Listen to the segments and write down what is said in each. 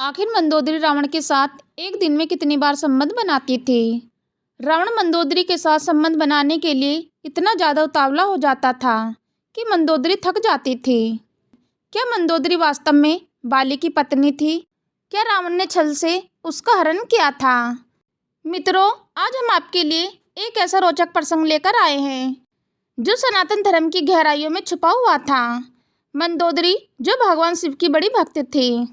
आखिर मंदोदरी रावण के साथ एक दिन में कितनी बार संबंध बनाती थी। रावण मंदोदरी के साथ संबंध बनाने के लिए इतना ज़्यादा उतावला हो जाता था कि मंदोदरी थक जाती थी। क्या मंदोदरी वास्तव में बाली की पत्नी थी? क्या रावण ने छल से उसका हरण किया था? मित्रों, आज हम आपके लिए एक ऐसा रोचक प्रसंग लेकर आए हैं जो सनातन धर्म की गहराइयों में छुपा हुआ था। मंदोदरी, जो भगवान शिव की बड़ी भक्त थी,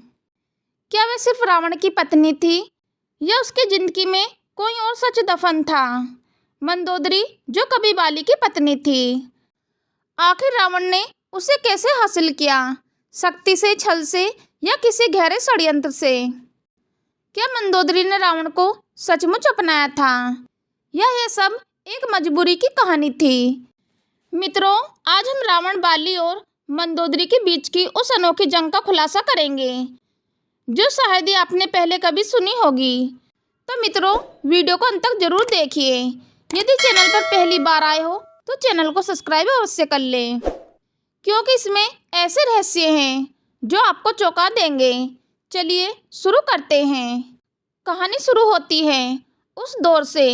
क्या वह सिर्फ रावण की पत्नी थी या उसकी जिंदगी में कोई और सच दफन था? मंदोदरी, जो कभी बाली की पत्नी थी, आखिर रावण ने उसे कैसे हासिल किया? शक्ति से, छल से या किसी गहरे षड्यंत्र से? क्या मंदोदरी ने रावण को सचमुच अपनाया था या यह सब एक मजबूरी की कहानी थी? मित्रों, आज हम रावण, बाली और मंदोदरी के बीच की उस अनोखी जंग का खुलासा करेंगे जो शायद ही आपने पहले कभी सुनी होगी। तो मित्रों, वीडियो को अंत तक जरूर देखिए। यदि चैनल पर पहली बार आए हो तो चैनल को सब्सक्राइब अवश्य कर लें, क्योंकि इसमें ऐसे रहस्य हैं जो आपको चौंका देंगे। चलिए शुरू करते हैं। कहानी शुरू होती है उस दौर से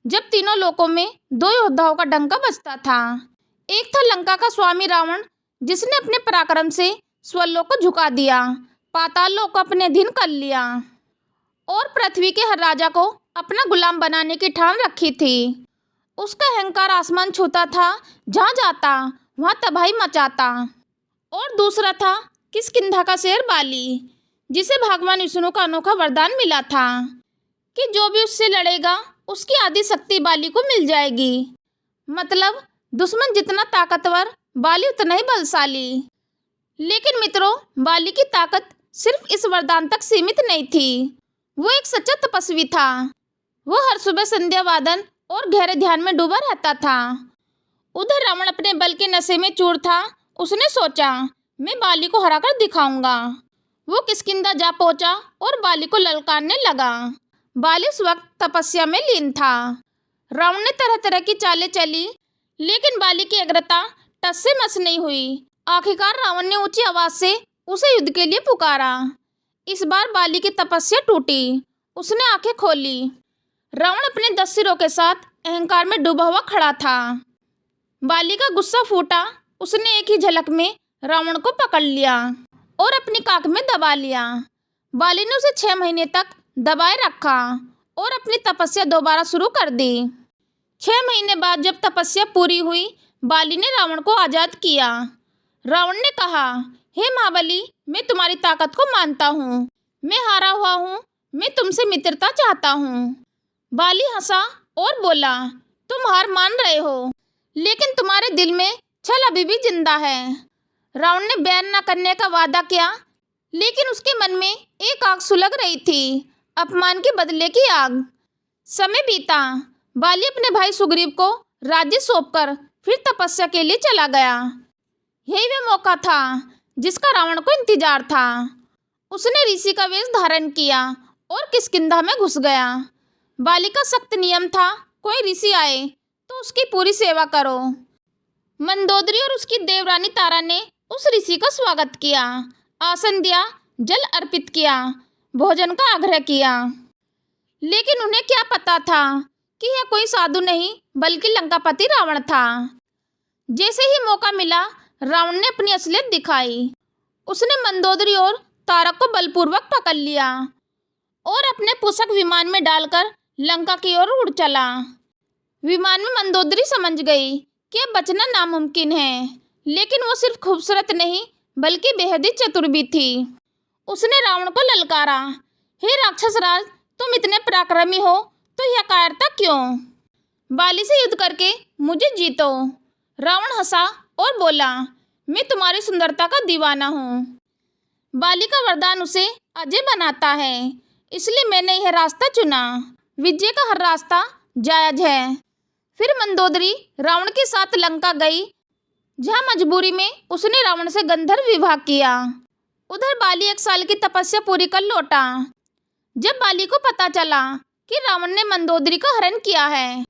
जब तीनों लोकों में दो योद्धाओं का डंका बजता था। एक था लंका का स्वामी रावण, जिसने अपने पराक्रम से स्वर्लोक को झुका दिया, पाताल लोक को अपने अधीन कर लिया और पृथ्वी के हर राजा को अपना गुलाम बनाने की ठान रखी थी। उसका अहंकार आसमान छूता था, जहाँ जाता वहाँ तबाही मचाता। और दूसरा था किष्किंधा का शेर बाली, जिसे भगवान विष्णु का अनोखा वरदान मिला था कि जो भी उससे लड़ेगा उसकी आधी शक्ति बाली को मिल जाएगी। मतलब दुश्मन जितना ताकतवर, बाली उतना ही बलशाली। लेकिन मित्रों, बाली की ताकत सिर्फ इस वरदान तक सीमित नहीं थी। वो एक सच्चा तपस्वी था। वो हर सुबह संध्या वादन और गहरे ध्यान में डूबा रहता था। उधर रावण अपने बल के नशे में चूर था। उसने सोचा, मैं बाली को हराकर दिखाऊंगा। वो किष्किंधा जा पहुंचा और बाली को ललकारने लगा। बाली उस वक्त तपस्या में लीन था। रावण ने तरह तरह की चालें चली, लेकिन बाली की अग्रता टस से मस नहीं हुई। आखिरकार रावण ने ऊंची आवाज से उसे युद्ध के लिए पुकारा। इस बार बाली की तपस्या टूटी। उसने आंखें खोली। रावण अपने 10 सिरों के साथ अहंकार में डूबा हुआ खड़ा था। बाली का गुस्सा फूटा। उसने एक ही झलक में रावण को पकड़ लिया और अपनी काख में दबा लिया। बाली ने उसे 6 महीने तक दबाए रखा और अपनी तपस्या दोबारा शुरू कर दी। 6 महीने बाद जब तपस्या पूरी हुई, बाली ने रावण को आज़ाद किया। रावण ने कहा, हे महाबली, मैं तुम्हारी ताकत को मानता हूँ। मैं हारा हुआ हूँ। मैं तुमसे मित्रता चाहता हूँ। बाली हंसा और बोला, तुम हार मान रहे हो, लेकिन तुम्हारे दिल में छल अभी भी जिंदा है। रावण ने बैर न करने का वादा किया, लेकिन उसके मन में एक आग सुलग रही थी, अपमान के बदले की आग। समय बीता। बाली अपने भाई सुग्रीव को राज्य सौंपकर फिर तपस्या के लिए चला गया। यही वह मौका था जिसका रावण को इंतजार था। उसने ऋषि का वेश धारण किया और किष्किंधा में घुस गया। बाली का सख्त नियम था, कोई ऋषि आए तो उसकी पूरी सेवा करो। मंदोदरी और उसकी देवरानी तारा ने उस ऋषि का स्वागत किया, आसन दिया, जल अर्पित किया, भोजन का आग्रह किया। लेकिन उन्हें क्या पता था कि यह कोई साधु नहीं बल्कि लंकापति रावण था। जैसे ही मौका मिला, रावण ने अपनी असलियत दिखाई। उसने मंदोदरी और तारा को बलपूर्वक पकड़ लिया और अपने पुष्पक विमान में डालकर लंका की ओर उड़ चला। विमान में मंदोदरी समझ गई कि अब बचना नामुमकिन है, लेकिन वो सिर्फ खूबसूरत नहीं बल्कि बेहद ही चतुर भी थी। उसने रावण को ललकारा, हे राक्षस राज, तुम इतने पराक्रमी हो तो यह कायरता क्यों? बाली से युद्ध करके मुझे जीतो। रावण हंसा और बोला, मैं तुम्हारी सुंदरता का दीवाना हूँ। बाली का वरदान उसे अजय बनाता है, इसलिए मैंने यह रास्ता चुना। विजय का हर रास्ता जायज है। फिर मंदोदरी रावण के साथ लंका गई, जहाँ मजबूरी में उसने रावण से गंधर्व विवाह किया। उधर बाली 1 साल की तपस्या पूरी कर लौटा। जब बाली को पता चला कि रावण ने मंदोदरी का हरण किया है,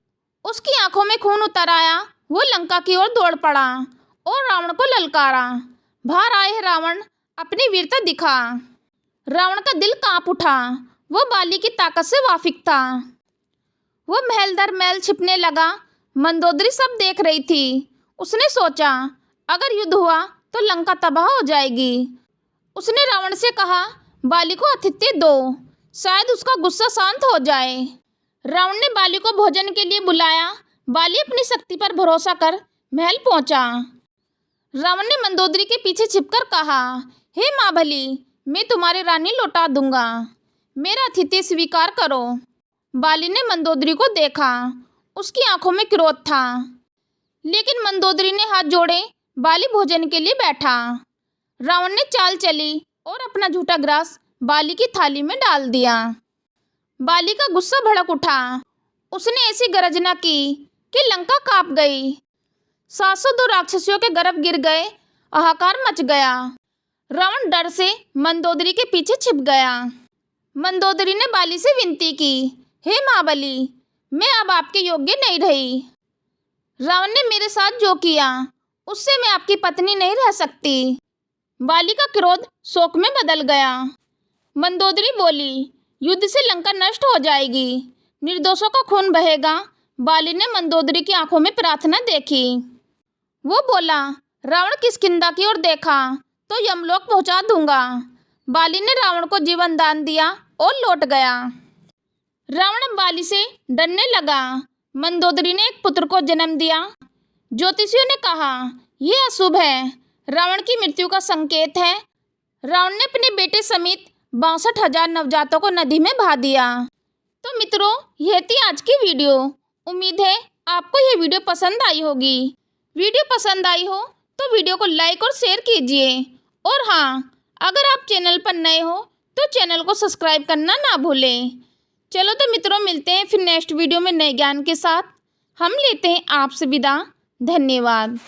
उसकी आंखों में खून उतर आया। वो लंका की ओर दौड़ पड़ा और रावण को ललकारा, बाहर आए रावण, अपनी वीरता दिखा। रावण का दिल कांप उठा। वो बाली की ताकत से वाकिफ था। वो महल दर महल छिपने लगा। मंदोदरी सब देख रही थी। उसने सोचा, अगर युद्ध हुआ तो लंका तबाह हो जाएगी। उसने रावण से कहा, बाली को आतिथ्य दो, शायद उसका गुस्सा शांत हो जाए। रावण ने बाली को भोजन के लिए बुलाया। बाली अपनी शक्ति पर भरोसा कर महल पहुंचा। रावण ने मंदोदरी के पीछे छिपकर कहा, हे महाबली, मैं तुम्हारी रानी लौटा दूंगा, मेरा आतिथ्य स्वीकार करो। बाली ने मंदोदरी को देखा। उसकी आंखों में क्रोध था। लेकिन मंदोदरी ने हाथ जोड़े। बाली भोजन के लिए बैठा। रावण ने चाल चली और अपना झूठा ग्रास बाली की थाली में डाल दिया। बाली का गुस्सा भड़क उठा। उसने ऐसी गर्जना की कि लंका कांप गई। 702 राक्षसियों के गर्भ गिर गए। हाहाकार मच गया। रावण डर से मंदोदरी के पीछे छिप गया। मंदोदरी ने बाली से विनती की, हे महाबली, मैं अब आपके योग्य नहीं रही। रावण ने मेरे साथ जो किया उससे मैं आपकी पत्नी नहीं रह सकती। बाली का क्रोध शोक में बदल गया। मंदोदरी बोली, युद्ध से लंका नष्ट हो जाएगी, निर्दोषों का खून बहेगा। बाली ने मंदोदरी की आंखों में प्रार्थना देखी। वो बोला, रावण किष्किंधा की ओर देखा तो यमलोक पहुंचा दूंगा। बाली ने रावण को जीवन दान दिया और लौट गया। रावण बाली से डरने लगा। मंदोदरी ने एक पुत्र को जन्म दिया। ज्योतिषियों ने कहा, यह अशुभ है, रावण की मृत्यु का संकेत है। रावण ने अपने बेटे समेत 62,000 नवजातों को नदी में बहा दिया। तो मित्रों, यह थी आज की वीडियो। उम्मीद है आपको यह वीडियो पसंद आई होगी। वीडियो पसंद आई हो तो वीडियो को लाइक और शेयर कीजिए। और हाँ, अगर आप चैनल पर नए हो तो चैनल को सब्सक्राइब करना ना भूलें। चलो तो मित्रों, मिलते हैं फिर नेक्स्ट वीडियो में नए ज्ञान के साथ। हम लेते हैं आपसे विदा। धन्यवाद।